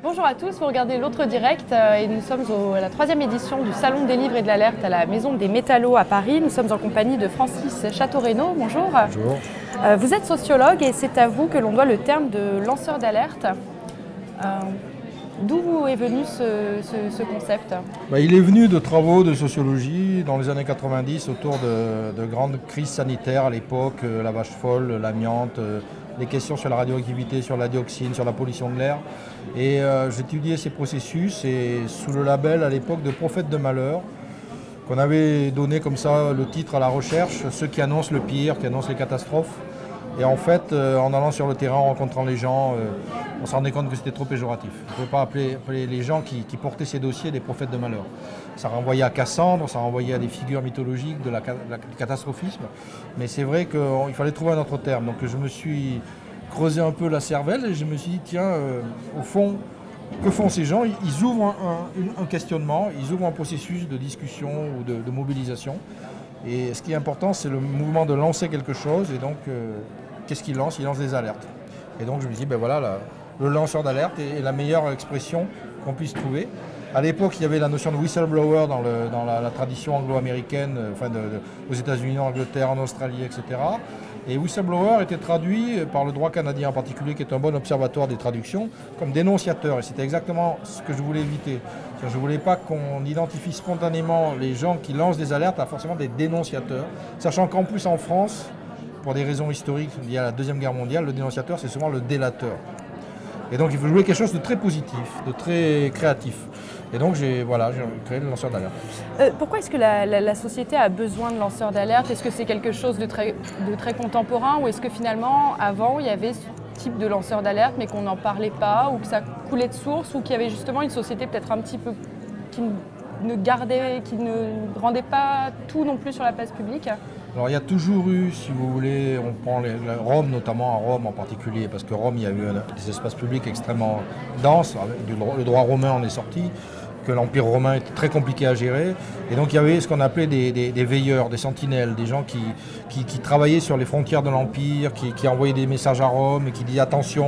Bonjour à tous, vous regardez l'autre direct et nous sommes à la 3e édition du Salon des livres et de l'alerte à la Maison des Métallos à Paris. Nous sommes en compagnie de Francis Chateaurenaud. Bonjour. Bonjour. Vous êtes sociologue et c'est à vous que l'on doit le terme de lanceur d'alerte. D'où est venu ce concept? Il est venu de travaux de sociologie dans les années 90 autour de grandes crises sanitaires à l'époque, la vache folle, l'amiante, les questions sur la radioactivité, sur la dioxine, sur la pollution de l'air. Et j'étudiais ces processus et sous le label à l'époque de prophètes de malheur, qu'on avait donné comme ça le titre à la recherche, ceux qui annoncent le pire, qui annoncent les catastrophes. Et en fait, en allant sur le terrain, en rencontrant les gens, on se rendait compte que c'était trop péjoratif. On ne pouvait pas appeler les gens qui portaient ces dossiers des prophètes de malheur. Ça renvoyait à Cassandre, ça renvoyait à des figures mythologiques du catastrophisme. Mais c'est vrai qu'il fallait trouver un autre terme. Donc je me suis creusé un peu la cervelle et je me suis dit, tiens, au fond, que font ces gens? Ils ouvrent un questionnement, ils ouvrent un processus de discussion ou de mobilisation. Et ce qui est important, c'est le mouvement de lancer quelque chose. Et donc, qu'est-ce qu'il lance? Il lance des alertes. Et donc, je me dis, ben voilà, le lanceur d'alerte est la meilleure expression qu'on puisse trouver. À l'époque, il y avait la notion de whistleblower dans la tradition anglo-américaine, aux États-Unis, en Angleterre, en Australie, etc. Et whistleblower était traduit par le droit canadien en particulier, qui est un bon observatoire des traductions, comme dénonciateur. Et c'était exactement ce que je voulais éviter. Je ne voulais pas qu'on identifie spontanément les gens qui lancent des alertes à forcément des dénonciateurs, sachant qu'en plus en France, pour des raisons historiques liées à la Deuxième Guerre mondiale, le dénonciateur c'est souvent le délateur. Et donc il faut jouer quelque chose de très positif, de très créatif. Et donc j'ai créé le lanceur d'alerte. Pourquoi est-ce que la société a besoin de lanceurs d'alerte? Est-ce que c'est quelque chose de très contemporain ou est-ce que finalement avant il y avait ce type de lanceur d'alerte mais qu'on n'en parlait pas ou que ça coulait de source ou qu'il y avait justement une société peut-être un petit peu qui ne rendait pas tout non plus sur la place publique? Alors il y a toujours eu, si vous voulez, on prend Rome notamment, à Rome en particulier, parce que Rome, il y a eu des espaces publics extrêmement denses, le droit romain en est sorti, que l'Empire romain était très compliqué à gérer. Et donc il y avait ce qu'on appelait des veilleurs, des sentinelles, des gens qui travaillaient sur les frontières de l'Empire, qui envoyaient des messages à Rome et qui disaient attention,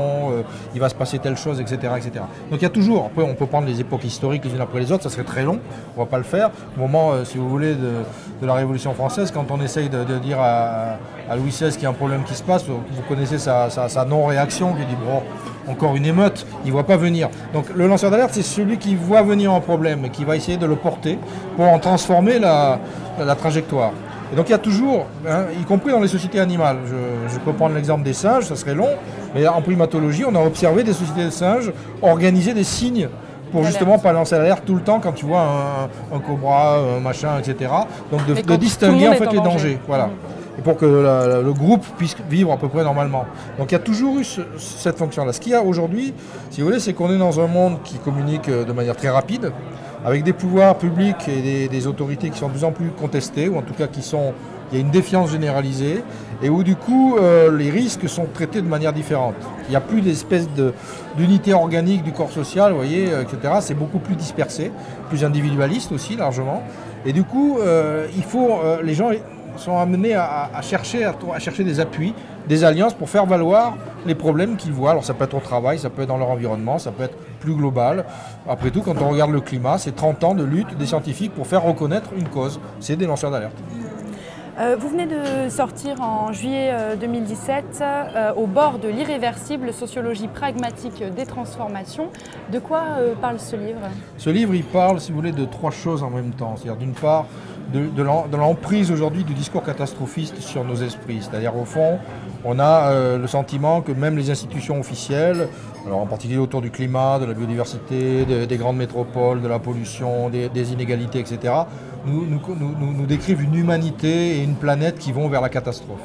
il va se passer telle chose, etc., etc. Donc il y a toujours, après on peut prendre les époques historiques les unes après les autres, ça serait très long, on ne va pas le faire. Au moment, si vous voulez, de la Révolution française, quand on essaye de dire à Louis XVI qu'il y a un problème qui se passe, vous connaissez sa non-réaction, qui dit bon, encore une émeute, il ne voit pas venir. Donc le lanceur d'alerte, c'est celui qui voit venir un problème et qui va essayer de le porter pour en transformer la trajectoire. Et donc il y a toujours, y compris dans les sociétés animales, je peux prendre l'exemple des singes, ça serait long, mais en primatologie, on a observé des sociétés de singes organiser des signes pour justement pas lancer l'alerte tout le temps quand tu vois un cobra, un machin, etc. Donc de distinguer en fait les dangers. Voilà. Et pour que le groupe puisse vivre à peu près normalement. Donc il y a toujours eu cette fonction-là. Ce qu'il y a aujourd'hui, si vous voulez, c'est qu'on est dans un monde qui communique de manière très rapide, avec des pouvoirs publics et des autorités qui sont de plus en plus contestés, ou en tout cas il y a une défiance généralisée, et où du coup les risques sont traités de manière différente. Il n'y a plus d'espèce d'unité organique du corps social, vous voyez, etc. C'est beaucoup plus dispersé, plus individualiste aussi largement. Et du coup, les gens sont amenés à chercher des appuis, des alliances pour faire valoir les problèmes qu'ils voient. Alors ça peut être au travail, ça peut être dans leur environnement, ça peut être plus global. Après tout, quand on regarde le climat, c'est 30 ans de lutte des scientifiques pour faire reconnaître une cause. C'est des lanceurs d'alerte. Vous venez de sortir en juillet 2017 au bord de l'irréversible sociologie pragmatique des transformations. De quoi parle ce livre? Ce livre, il parle, si vous voulez, de trois choses en même temps. C'est-à-dire d'une part, de l'emprise aujourd'hui du discours catastrophiste sur nos esprits. C'est-à-dire au fond, on a le sentiment que même les institutions officielles, alors en particulier autour du climat, de la biodiversité, des grandes métropoles, de la pollution, des inégalités, etc., nous décrivent une humanité et une planète qui vont vers la catastrophe.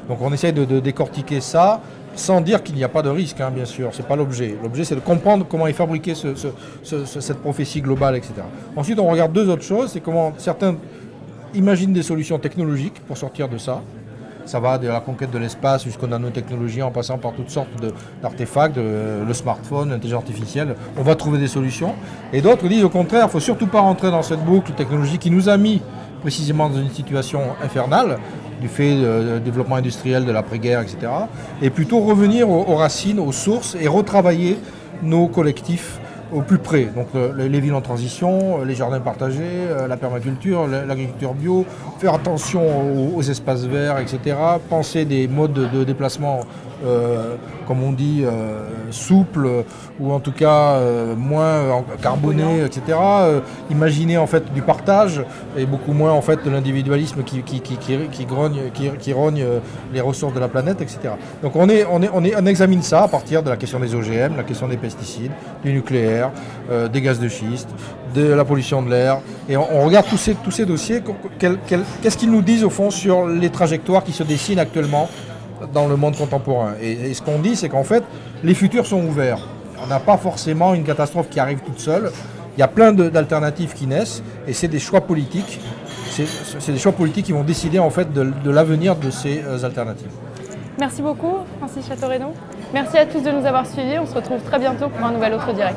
Donc on essaye de décortiquer ça, sans dire qu'il n'y a pas de risque, bien sûr, ce n'est pas l'objet. L'objet, c'est de comprendre comment est fabriquée cette prophétie globale, etc. Ensuite, on regarde deux autres choses, c'est comment certains imaginent des solutions technologiques pour sortir de ça. Ça va de la conquête de l'espace jusqu'aux nanotechnologies en passant par toutes sortes d'artefacts, le smartphone, l'intelligence artificielle. On va trouver des solutions. Et d'autres disent au contraire, il ne faut surtout pas rentrer dans cette boucle technologique qui nous a mis précisément dans une situation infernale du fait du développement industriel de l'après-guerre, etc. Et plutôt revenir aux racines, aux sources et retravailler nos collectifs au plus près. Donc les villes en transition, les jardins partagés, la permaculture, l'agriculture bio, faire attention aux espaces verts, etc. Penser des modes de déplacement, comme on dit, souples, ou en tout cas moins carbonés, etc. Imaginer en fait du partage et beaucoup moins en fait de l'individualisme qui rogne les ressources de la planète, etc. Donc on examine ça à partir de la question des OGM, la question des pesticides, du nucléaire, des gaz de schiste, de la pollution de l'air, et on regarde tous ces dossiers. Qu'est-ce qu'ils nous disent au fond sur les trajectoires qui se dessinent actuellement dans le monde contemporain. Et ce qu'on dit, c'est qu'en fait, les futurs sont ouverts. On n'a pas forcément une catastrophe qui arrive toute seule. Il y a plein d'alternatives qui naissent, et c'est des choix politiques. C'est des choix politiques qui vont décider en fait de l'avenir de ces alternatives. Merci beaucoup, Francis Chateaurenaud. Merci à tous de nous avoir suivis. On se retrouve très bientôt pour un nouvel Autre Direct.